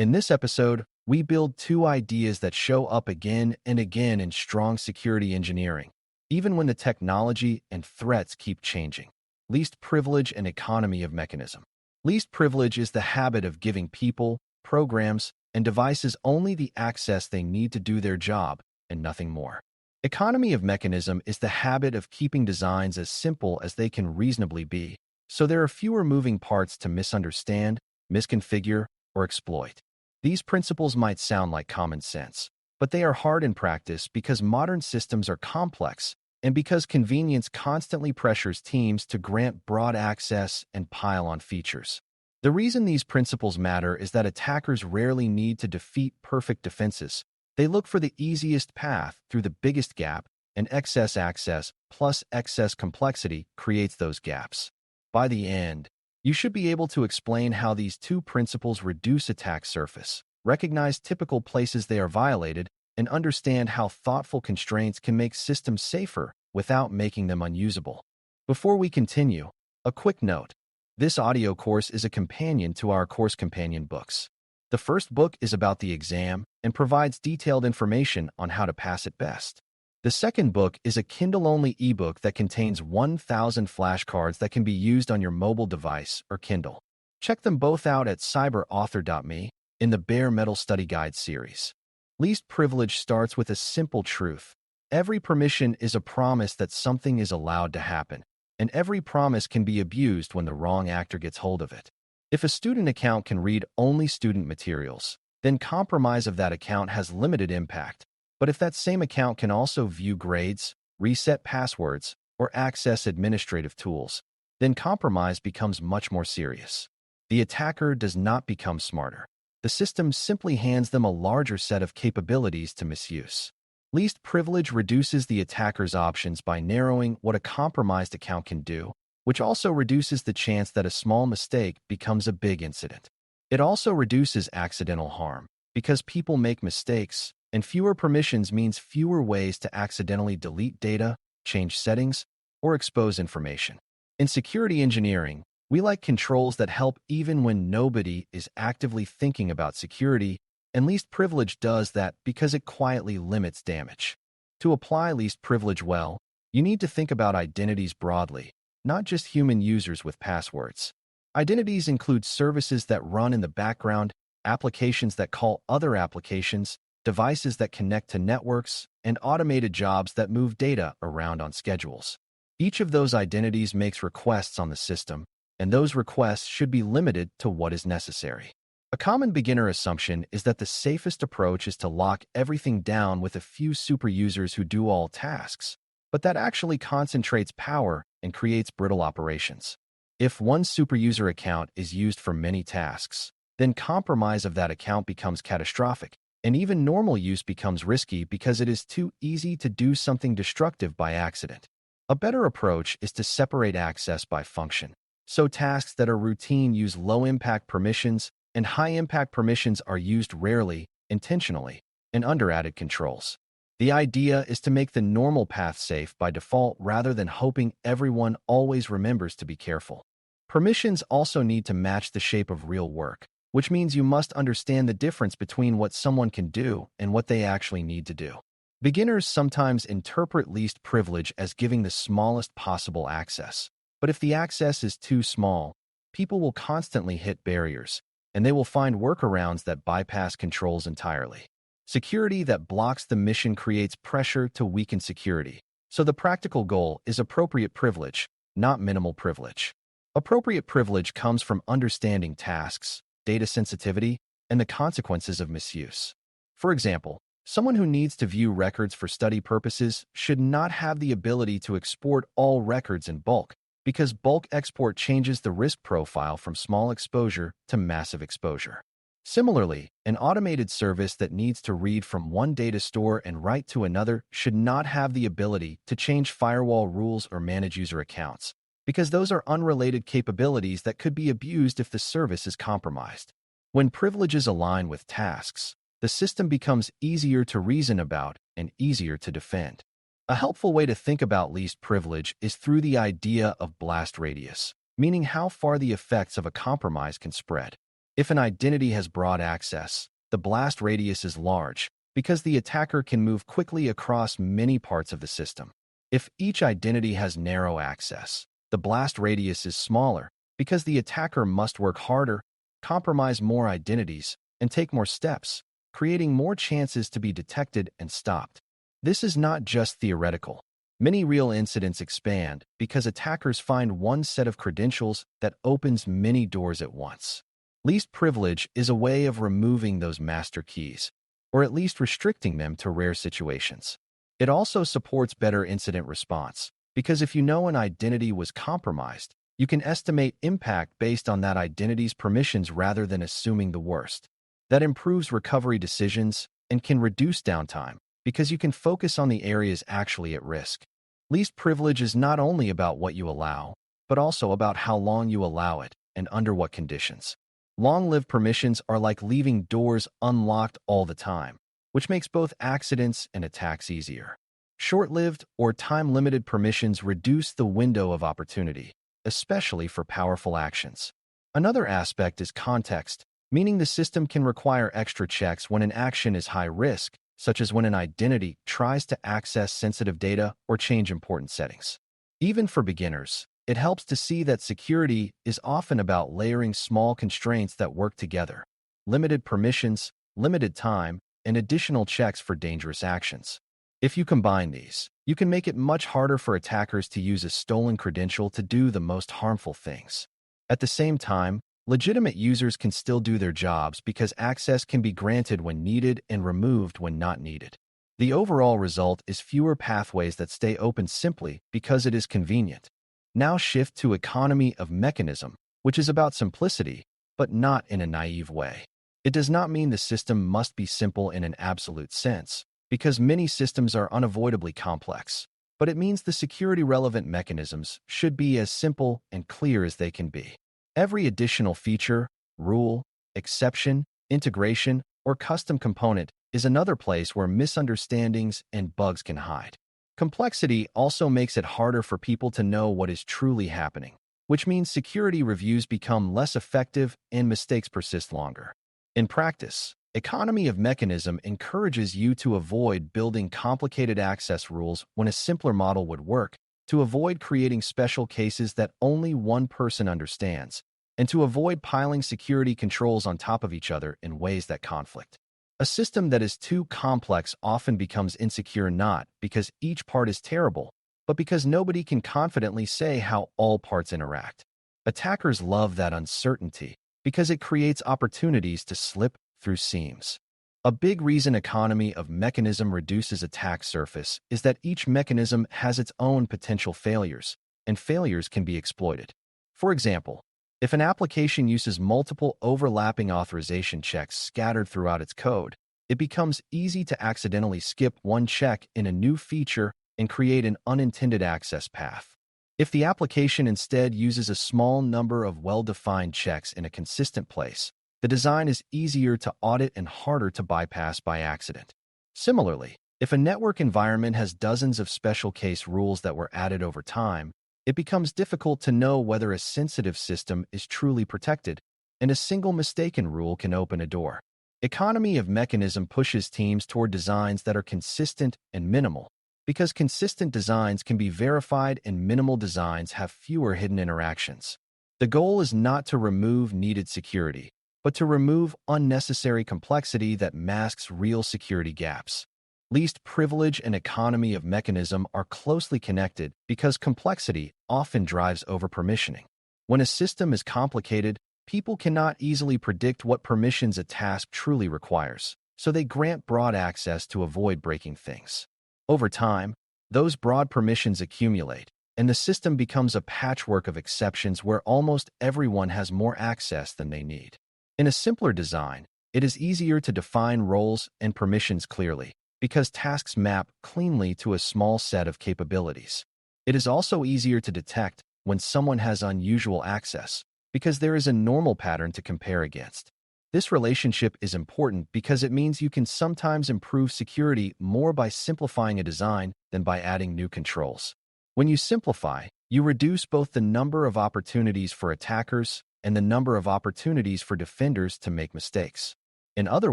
In this episode, we build two ideas that show up again and again in strong security engineering, even when the technology and threats keep changing. Least privilege and economy of mechanism. Least privilege is the habit of giving people, programs, and devices only the access they need to do their job and nothing more. Economy of mechanism is the habit of keeping designs as simple as they can reasonably be, so there are fewer moving parts to misunderstand, misconfigure, or exploit. These principles might sound like common sense, but they are hard in practice because modern systems are complex and because convenience constantly pressures teams to grant broad access and pile on features. The reason these principles matter is that attackers rarely need to defeat perfect defenses. They look for the easiest path through the biggest gap, and excess access plus excess complexity creates those gaps. By the end, you should be able to explain how these two principles reduce attack surface, recognize typical places they are violated, and understand how thoughtful constraints can make systems safer without making them unusable. Before we continue, a quick note. This audio course is a companion to our course companion books. The first book is about the exam and provides detailed information on how to pass it best. The second book is a Kindle-only ebook that contains 1,000 flashcards that can be used on your mobile device or Kindle. Check them both out at cyber.author.me in the Bare Metal Study Guide series. Least privilege starts with a simple truth. Every permission is a promise that something is allowed to happen, and every promise can be abused when the wrong actor gets hold of it. If a student account can read only student materials, then compromise of that account has limited impact. But if that same account can also view grades, reset passwords, or access administrative tools, then compromise becomes much more serious. The attacker does not become smarter. The system simply hands them a larger set of capabilities to misuse. Least privilege reduces the attacker's options by narrowing what a compromised account can do, which also reduces the chance that a small mistake becomes a big incident. It also reduces accidental harm, because people make mistakes, and fewer permissions means fewer ways to accidentally delete data, change settings, or expose information. In security engineering, we like controls that help even when nobody is actively thinking about security, and least privilege does that because it quietly limits damage. To apply least privilege well, you need to think about identities broadly, not just human users with passwords. Identities include services that run in the background, applications that call other applications, devices that connect to networks, and automated jobs that move data around on schedules. Each of those identities makes requests on the system, and those requests should be limited to what is necessary. A common beginner assumption is that the safest approach is to lock everything down with a few super users who do all tasks, but that actually concentrates power and creates brittle operations. If one super user account is used for many tasks, then compromise of that account becomes catastrophic, and even normal use becomes risky because it is too easy to do something destructive by accident. A better approach is to separate access by function. So tasks that are routine use low-impact permissions, and high-impact permissions are used rarely, intentionally, and under added controls. The idea is to make the normal path safe by default rather than hoping everyone always remembers to be careful. Permissions also need to match the shape of real work, which means you must understand the difference between what someone can do and what they actually need to do. Beginners sometimes interpret least privilege as giving the smallest possible access. But if the access is too small, people will constantly hit barriers, and they will find workarounds that bypass controls entirely. Security that blocks the mission creates pressure to weaken security. So the practical goal is appropriate privilege, not minimal privilege. Appropriate privilege comes from understanding tasks, data sensitivity, and the consequences of misuse. For example, someone who needs to view records for study purposes should not have the ability to export all records in bulk, because bulk export changes the risk profile from small exposure to massive exposure. Similarly, an automated service that needs to read from one data store and write to another should not have the ability to change firewall rules or manage user accounts, because those are unrelated capabilities that could be abused if the service is compromised. When privileges align with tasks, the system becomes easier to reason about and easier to defend. A helpful way to think about least privilege is through the idea of blast radius, meaning how far the effects of a compromise can spread. If an identity has broad access, the blast radius is large because the attacker can move quickly across many parts of the system. If each identity has narrow access, the blast radius is smaller because the attacker must work harder, compromise more identities, and take more steps, creating more chances to be detected and stopped. This is not just theoretical. Many real incidents expand because attackers find one set of credentials that opens many doors at once. Least privilege is a way of removing those master keys, or at least restricting them to rare situations. It also supports better incident response, because if you know an identity was compromised, you can estimate impact based on that identity's permissions rather than assuming the worst. That improves recovery decisions and can reduce downtime, because you can focus on the areas actually at risk. Least privilege is not only about what you allow, but also about how long you allow it and under what conditions. Long-lived permissions are like leaving doors unlocked all the time, which makes both accidents and attacks easier. Short-lived or time-limited permissions reduce the window of opportunity, especially for powerful actions. Another aspect is context, meaning the system can require extra checks when an action is high risk, such as when an identity tries to access sensitive data or change important settings. Even for beginners, it helps to see that security is often about layering small constraints that work together: limited permissions, limited time, and additional checks for dangerous actions. If you combine these, you can make it much harder for attackers to use a stolen credential to do the most harmful things. At the same time, legitimate users can still do their jobs because access can be granted when needed and removed when not needed. The overall result is fewer pathways that stay open simply because it is convenient. Now shift to economy of mechanism, which is about simplicity, but not in a naive way. It does not mean the system must be simple in an absolute sense, because many systems are unavoidably complex, but it means the security-relevant mechanisms should be as simple and clear as they can be. Every additional feature, rule, exception, integration, or custom component is another place where misunderstandings and bugs can hide. Complexity also makes it harder for people to know what is truly happening, which means security reviews become less effective and mistakes persist longer. In practice, economy of mechanism encourages you to avoid building complicated access rules when a simpler model would work, to avoid creating special cases that only one person understands, and to avoid piling security controls on top of each other in ways that conflict. A system that is too complex often becomes insecure not because each part is terrible, but because nobody can confidently say how all parts interact. Attackers love that uncertainty because it creates opportunities to slip through seams. A big reason economy of mechanism reduces attack surface is that each mechanism has its own potential failures, and failures can be exploited. For example, if an application uses multiple overlapping authorization checks scattered throughout its code, it becomes easy to accidentally skip one check in a new feature and create an unintended access path. If the application instead uses a small number of well-defined checks in a consistent place, the design is easier to audit and harder to bypass by accident. Similarly, if a network environment has dozens of special case rules that were added over time, it becomes difficult to know whether a sensitive system is truly protected, and a single mistaken rule can open a door. Economy of mechanism pushes teams toward designs that are consistent and minimal, because consistent designs can be verified and minimal designs have fewer hidden interactions. The goal is not to remove needed security, but to remove unnecessary complexity that masks real security gaps. Least privilege and economy of mechanism are closely connected because complexity often drives over-permissioning. When a system is complicated, people cannot easily predict what permissions a task truly requires, so they grant broad access to avoid breaking things. Over time, those broad permissions accumulate, and the system becomes a patchwork of exceptions where almost everyone has more access than they need. In a simpler design, it is easier to define roles and permissions clearly, because tasks map cleanly to a small set of capabilities. It is also easier to detect when someone has unusual access, because there is a normal pattern to compare against. This relationship is important because it means you can sometimes improve security more by simplifying a design than by adding new controls. When you simplify, you reduce both the number of opportunities for attackers and the number of opportunities for defenders to make mistakes. In other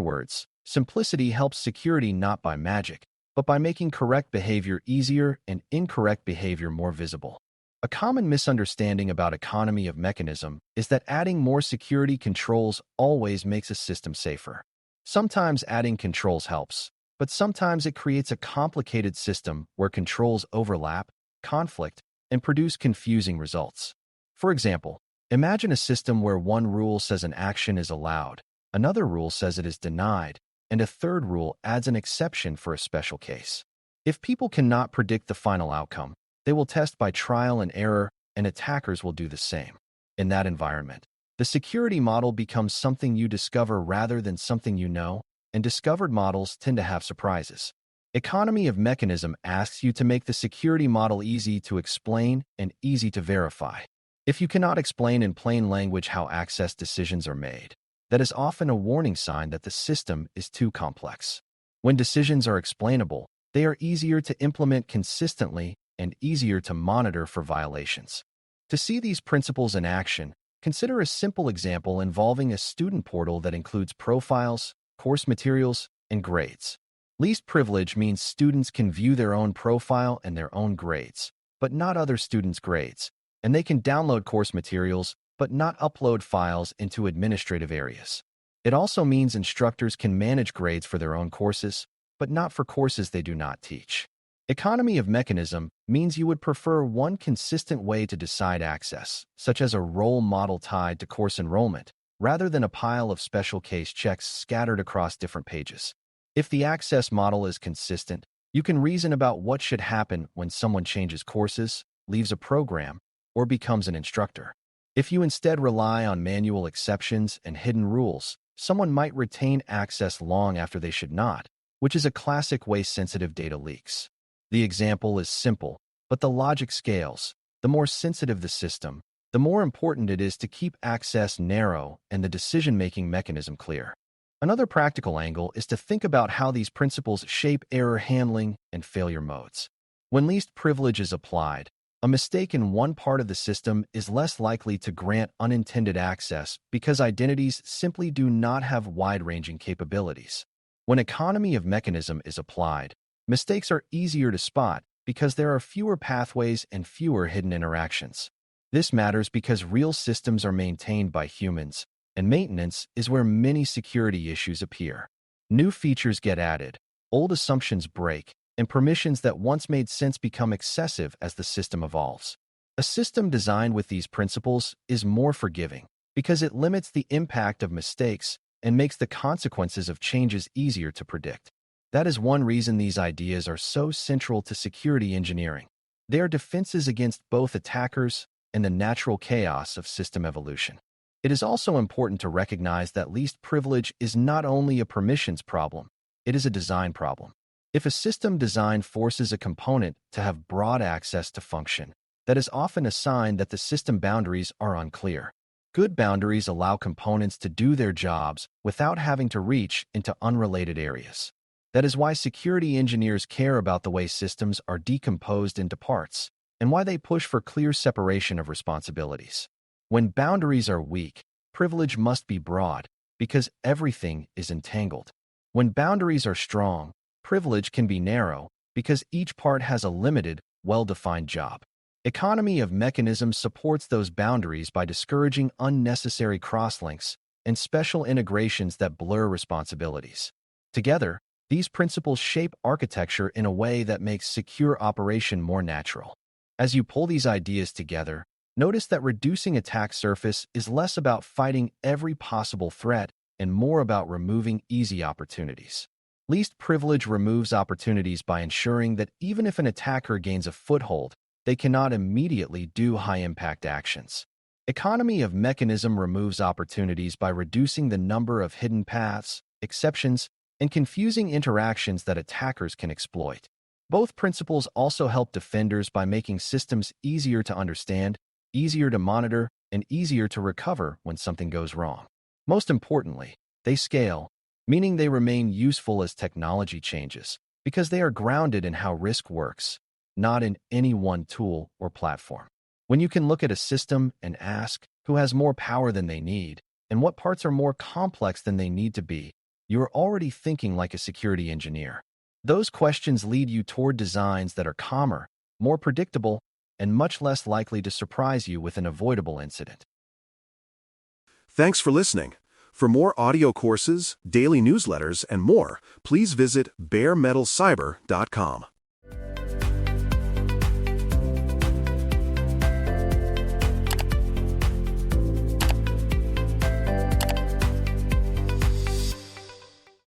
words, simplicity helps security not by magic, but by making correct behavior easier and incorrect behavior more visible. A common misunderstanding about economy of mechanism is that adding more security controls always makes a system safer. Sometimes adding controls helps, but sometimes it creates a complicated system where controls overlap, conflict, and produce confusing results. For example, imagine a system where one rule says an action is allowed, another rule says it is denied, and a third rule adds an exception for a special case. If people cannot predict the final outcome, they will test by trial and error, and attackers will do the same. In that environment, the security model becomes something you discover rather than something you know, and discovered models tend to have surprises. Economy of mechanism asks you to make the security model easy to explain and easy to verify. If you cannot explain in plain language how access decisions are made, that is often a warning sign that the system is too complex. When decisions are explainable, they are easier to implement consistently and easier to monitor for violations. To see these principles in action, consider a simple example involving a student portal that includes profiles, course materials, and grades. Least privilege means students can view their own profile and their own grades, but not other students' grades, and they can download course materials, but not upload files into administrative areas. It also means instructors can manage grades for their own courses, but not for courses they do not teach. Economy of mechanism means you would prefer one consistent way to decide access, such as a role model tied to course enrollment, rather than a pile of special case checks scattered across different pages. If the access model is consistent, you can reason about what should happen when someone changes courses, leaves a program, or becomes an instructor. If you instead rely on manual exceptions and hidden rules, someone might retain access long after they should not, which is a classic way sensitive data leaks. The example is simple, but the logic scales. The more sensitive the system, the more important it is to keep access narrow and the decision-making mechanism clear. Another practical angle is to think about how these principles shape error handling and failure modes. When least privilege is applied, a mistake in one part of the system is less likely to grant unintended access because identities simply do not have wide-ranging capabilities. When economy of mechanism is applied, mistakes are easier to spot because there are fewer pathways and fewer hidden interactions. This matters because real systems are maintained by humans, and maintenance is where many security issues appear. New features get added, old assumptions break, and permissions that once made sense become excessive as the system evolves. A system designed with these principles is more forgiving because it limits the impact of mistakes and makes the consequences of changes easier to predict. That is one reason these ideas are so central to security engineering. They are defenses against both attackers and the natural chaos of system evolution. It is also important to recognize that least privilege is not only a permissions problem, it is a design problem. If a system design forces a component to have broad access to function, that is often a sign that the system boundaries are unclear. Good boundaries allow components to do their jobs without having to reach into unrelated areas. That is why security engineers care about the way systems are decomposed into parts, and why they push for clear separation of responsibilities. When boundaries are weak, privilege must be broad, because everything is entangled. When boundaries are strong, privilege can be narrow, because each part has a limited, well-defined job. Economy of mechanisms supports those boundaries by discouraging unnecessary crosslinks and special integrations that blur responsibilities. Together, these principles shape architecture in a way that makes secure operation more natural. As you pull these ideas together, notice that reducing attack surface is less about fighting every possible threat and more about removing easy opportunities. Least privilege removes opportunities by ensuring that even if an attacker gains a foothold, they cannot immediately do high-impact actions. Economy of mechanism removes opportunities by reducing the number of hidden paths, exceptions, and confusing interactions that attackers can exploit. Both principles also help defenders by making systems easier to understand, easier to monitor, and easier to recover when something goes wrong. Most importantly, they scale, meaning they remain useful as technology changes, because they are grounded in how risk works, not in any one tool or platform. When you can look at a system and ask, who has more power than they need, and what parts are more complex than they need to be, you are already thinking like a security engineer. Those questions lead you toward designs that are calmer, more predictable, and much less likely to surprise you with an avoidable incident. Thanks for listening. For more audio courses, daily newsletters, and more, please visit baremetalcyber.com.